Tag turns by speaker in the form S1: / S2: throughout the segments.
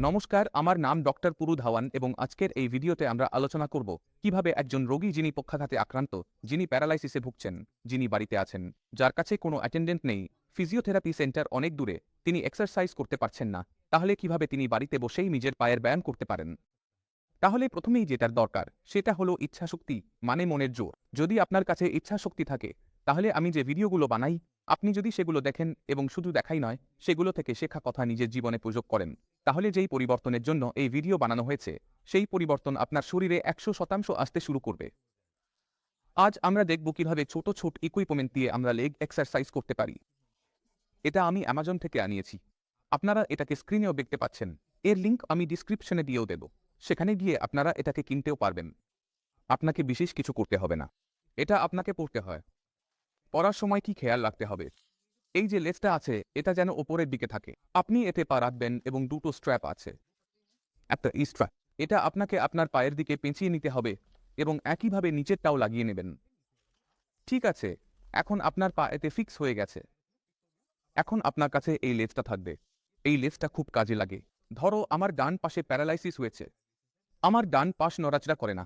S1: নমস্কার, আমার নাম ডক্টর পুরু ধাওয়ান এবং আজকের এই ভিডিওতে আমরা আলোচনা করব কিভাবে একজন রোগী যিনি পক্ষাঘাতে আক্রান্ত, যিনি প্যারালাইসিসে ভুগছেন, যিনি বাড়িতে আছেন, যার কাছে কোনো অ্যাটেন্ডেন্ট নেই, ফিজিওথেরাপি সেন্টার অনেক দূরে, তিনি এক্সারসাইজ করতে পারছেন না, তাহলে কিভাবে তিনি বাড়িতে বসেই নিজের পায়ের ব্যায়াম করতে পারেন। তাহলে প্রথমেই যেটার দরকার সেটা হলো ইচ্ছাশক্তি, মানে মনের জোর। যদি আপনার কাছে ইচ্ছাশক্তি থাকে তাহলে আমি যে ভিডিওগুলো বানাই আপনি যদি সেগুলো দেখেন এবং শুধু দেখাই নয়, সেগুলো থেকে শেখা কথা নিজের জীবনে প্রয়োগ করেন, তাহলে যেই পরিবর্তনের জন্য এই ভিডিও বানানো হয়েছে সেই পরিবর্তন আপনার শরীরে 100% আসতে শুরু করবে। আজ আমরা দেখব কিভাবে ছোট ছোট ইকুইপমেন্ট দিয়ে আমরা লেগ এক্সারসাইজ করতে পারি। এটা আমি অ্যামাজন থেকে আনিয়েছি। আপনারা এটাকে স্ক্রিনেও দেখতে পাচ্ছেন। এর লিঙ্ক আমি ডিসক্রিপশনে দিয়েও দেব। সেখানে গিয়ে আপনারা এটাকে কিনতেও পারবেন। আপনাকে বিশেষ কিছু করতে হবে না, এটা আপনাকে পড়তে হয়। পড়ার সময় কি খেয়াল রাখতে হবে? এই যে লেজটা আছে এটা যেন ওপরের দিকে থাকে। আপনি এতে পা রাখবেন এবং দুটো স্ট্র্যাপ আছে। একটা স্ট্র্যাপ, এটা আপনাকে আপনার পায়ের দিকে পেঁচিয়ে নিতে হবে এবং একইভাবে নিচেরটাও লাগিয়ে নেবেন। ঠিক আছে, এখন আপনার পা এতে ফিক্স হয়ে গেছে। এখন আপনার কাছে এই লেজটা থাকবে। এই লেজটা খুব কাজে লাগে। ধরো আমার ডান পাশে প্যারালাইসিস হয়েছে, আমার ডান পাশ নড়াচড়া করে না।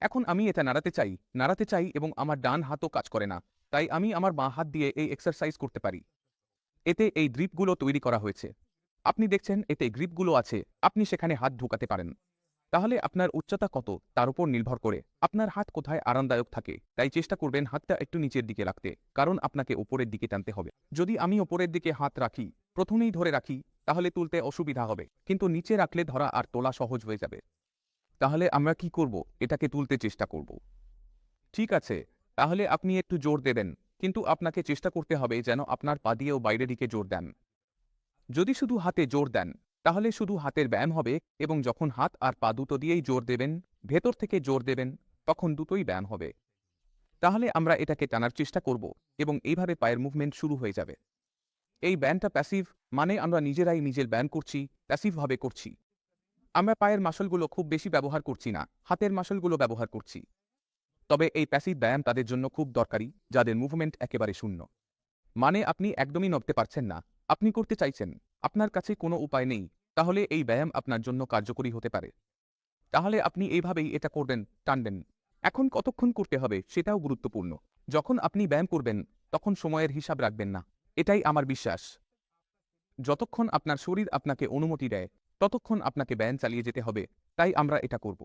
S1: এখন আমি এটা নাড়াতে চাই এবং আমার ডান হাতও কাজ করে না, তাই আমি আমার বাঁ হাত দিয়ে এই এক্সারসাইজ করতে পারি। এতে এই গ্রিপগুলো তৈরি করা হয়েছে। আপনি দেখছেন এতে গ্রিপগুলো আছে, আপনি সেখানে হাত ঢুকাতে পারেন। তাহলে আপনার উচ্চতা কত তার উপর নির্ভর করে আপনার হাত কোথায় আরামদায়ক থাকে, তাই চেষ্টা করবেন হাতটা একটু নিচের দিকে রাখতে, কারণ আপনাকে উপরের দিকে টানতে হবে। যদি আমি উপরের দিকে হাত রাখি, প্রথমেই ধরে রাখি, তাহলে তুলতে অসুবিধা হবে, কিন্তু নিচে রাখলে ধরা আর তোলা সহজ হয়ে যাবে। তাহলে আমরা কি করব? এটাকে তুলতে চেষ্টা করব। ঠিক আছে, তাহলে আপনি একটু জোর দেবেন, কিন্তু আপনাকে চেষ্টা করতে হবে যেন আপনার পা দিয়েও বাইরের দিকে জোর দেন। যদি শুধু হাতে জোর দেন তাহলে শুধু হাতের ব্যায়াম হবে, এবং যখন হাত আর পা দুটো দিয়েই জোর দেবেন, ভেতর থেকে জোর দেবেন, তখন দুটোই ব্যায়াম হবে। তাহলে আমরা এটাকে টানার চেষ্টা করব এবং এইভাবে পায়ের মুভমেন্ট শুরু হয়ে যাবে। এই ব্যায়ামটা প্যাসিভ, মানে আমরা নিজেরাই নিজের ব্যায়াম করছি, প্যাসিভভাবে করছি। আমরা পায়ের মাসলগুলো খুব বেশি ব্যবহার করছি না, হাতের মাসলগুলো ব্যবহার করছি। তবে এই প্যাসিভ ব্যায়াম তাদের জন্য খুব দরকারি যাদের মুভমেন্ট একেবারে শূন্য। মানে আপনি একদমই নড়তে পারছেন না, আপনি করতে চাইছেন, আপনার কাছে কোনো উপায় নেই, তাহলে এই ব্যায়াম আপনার জন্য কার্যকরী হতে পারে। তাহলে আপনি এইভাবেই এটা করবেন, টানবেন। এখন কতক্ষণ করতে হবে সেটাও গুরুত্বপূর্ণ। যখন আপনি ব্যায়াম করবেন তখন সময়ের হিসাব রাখবেন না, এটাই আমার বিশ্বাস। যতক্ষণ আপনার শরীর আপনাকে অনুমতি দেয় ততক্ষণ আপনাকে ব্যায়াম চালিয়ে যেতে হবে, তাই আমরা এটা করব।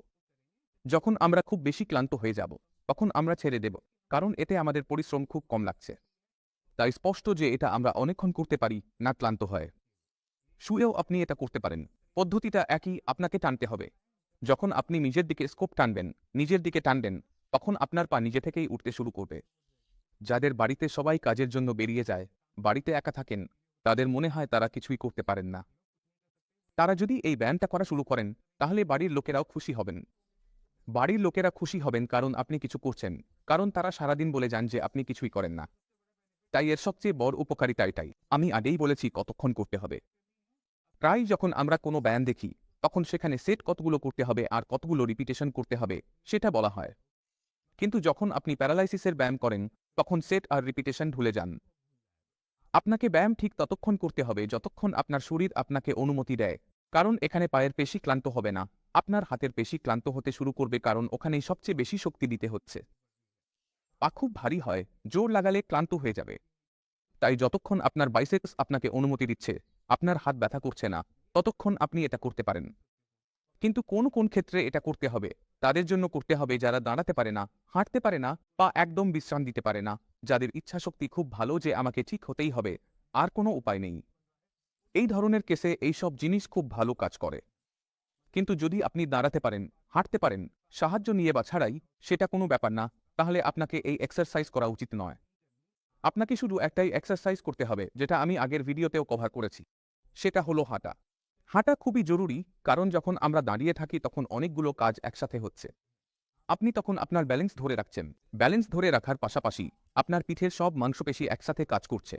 S1: যখন আমরা খুব বেশি ক্লান্ত হয়ে যাব তখন আমরা ছেড়ে দেব, কারণ এতে আমাদের পরিশ্রম খুব কম লাগছে। তাই স্পষ্ট যে এটা আমরা অনেকক্ষণ করতে পারি, না ক্লান্ত হয়। শুয়েও আপনি এটা করতে পারেন। পদ্ধতিটা একই, আপনাকে টানতে হবে। যখন আপনি নিজের দিকে স্কোপ টানবেন, নিজের দিকে টানবেন, তখন আপনার পা নিজে থেকেই উঠতে শুরু করবে। যাদের বাড়িতে সবাই কাজের জন্য বেরিয়ে যায়, বাড়িতে একা থাকেন, তাদের মনে হয় তারা কিছুই করতে পারেন না। তারা যদি এই ব্যায়ামটা করা শুরু করেন তাহলে বাড়ির লোকেরাও খুশি হবেন। বাড়ির লোকেরা খুশি হবেন কারণ আপনি কিছু করছেন, কারণ তারা সারাদিন বলে যান যে আপনি কিছুই করেন না। তাই এর সবচেয়ে বড় উপকারিতা এটাই। আমি আগেই বলেছি কতক্ষণ করতে হবে। প্রায় যখন আমরা কোনো ব্যায়াম দেখি তখন সেখানে সেট কতগুলো করতে হবে আর কতগুলো রিপিটেশন করতে হবে সেটা বলা হয়। কিন্তু যখন আপনি প্যারালাইসিসের ব্যায়াম করেন তখন সেট আর রিপিটেশন ভুলে যান। আপনাকে ব্যায়াম ঠিক ততক্ষণ করতে হবে যতক্ষণ আপনার শরীর আপনাকে অনুমতি দেয়, কারণ এখানে পায়ের পেশি ক্লান্ত হবে না, আপনার হাতের পেশি ক্লান্ত হতে শুরু করবে, কারণ ওখানেই সবচেয়ে বেশি শক্তি দিতে হচ্ছে। পা খুব ভারী হয়, জোর লাগালে ক্লান্ত হয়ে যাবে। তাই যতক্ষণ আপনার বাইসেপস আপনাকে অনুমতি দিচ্ছে, আপনার হাত ব্যথা করছে না, ততক্ষণ আপনি এটা করতে পারেন। কিন্তু কোন কোন ক্ষেত্রে এটা করতে হবে? তাদের জন্য করতে হবে যারা দাঁড়াতে পারে না, হাঁটতে পারে না, বা একদম বিশ্রাম দিতে পারে না, যাদের ইচ্ছাশক্তি খুব ভালো যে আমাকে ঠিক হতেই হবে, আর কোনো উপায় নেই। এই ধরনের কেসে এইসব জিনিস খুব ভালো কাজ করে। কিন্তু যদি আপনি দাঁড়াতে পারেন, হাঁটতে পারেন, সাহায্য নিয়ে বা ছাড়াই, সেটা কোনো ব্যাপার না, তাহলে আপনাকে এই এক্সারসাইজ করা উচিত নয়। আপনাকে শুধু একটাই এক্সারসাইজ করতে হবে যেটা আমি আগের ভিডিওতেও কভার করেছি। সেটা হলো হাঁটা। হাঁটা খুবই জরুরি, কারণ যখন আমরা দাঁড়িয়ে থাকি তখন অনেকগুলো কাজ একসাথে হচ্ছে। আপনি তখন আপনার ব্যালেন্স ধরে রাখছেন। ব্যালেন্স ধরে রাখার পাশাপাশি আপনার পিঠের সব মাংসপেশি একসাথে কাজ করছে।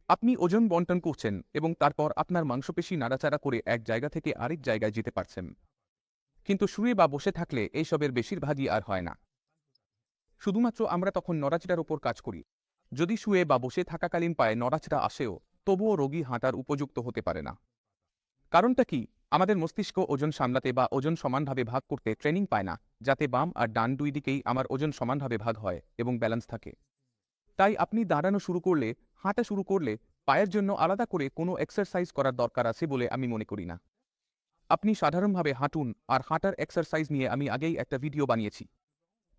S1: আপনি ওজন বন্টন করছেন এবং তারপর আপনার মাংসপেশি নাড়াচাড়া করে এক জায়গা থেকে আরেক জায়গায় যেতে পারছেন। কিন্তু শুয়ে বা বসে থাকলে এইসবের বেশিরভাগই আর হয় না। শুধুমাত্র আমরা তখন নড়াচড়ার উপর কাজ করি। যদি শুয়ে বা বসে থাকাকালীন পায়ে নড়াচড়া আসেও, তবুও রোগী হাঁটার উপযুক্ত হতে পারে না। কারণটা কি? আমাদের মস্তিষ্ক ওজন সামলাতে বা ওজন সমানভাবে ভাগ করতে ট্রেনিং পায় না, যাতে বাম আর ডান দুই দিকেই আমার ওজন সমানভাবে ভাগ হয় এবং ব্যালেন্স থাকে। তাই আপনি দাঁড়ানো শুরু করলে, হাঁটা শুরু করলে পায়ের জন্য আলাদা করে কোনো এক্সারসাইজ করার দরকার আছে বলে আমি মনে করি না। আপনি সাধারণভাবে হাঁটুন, আর হাঁটার এক্সারসাইজ নিয়ে আমি আগেই একটা ভিডিও বানিয়েছি।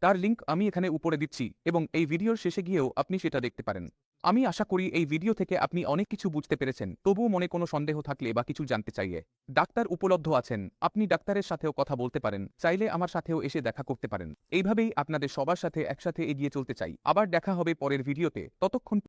S1: তার লিঙ্ক আমি এখানে উপরে দিচ্ছি এবং এই ভিডিওর শেষে গিয়েও আপনি সেটা দেখতে পারেন। আমি আশা করি এই ভিডিও থেকে আপনি অনেক কিছু বুঝতে পেরেছেন। তবুও মনে কোনো সন্দেহ থাকলে বা কিছু জানতে চাইলে ডাক্তার উপলব্ধ আছেন, আপনি ডাক্তারের সাথেও কথা বলতে পারেন, চাইলে আমার সাথেও এসে দেখা করতে পারেন। এইভাবেই আপনাদের সবার সাথে একসাথে এগিয়ে চলতে চাই। আবার দেখা হবে পরের ভিডিওতে, ততক্ষণ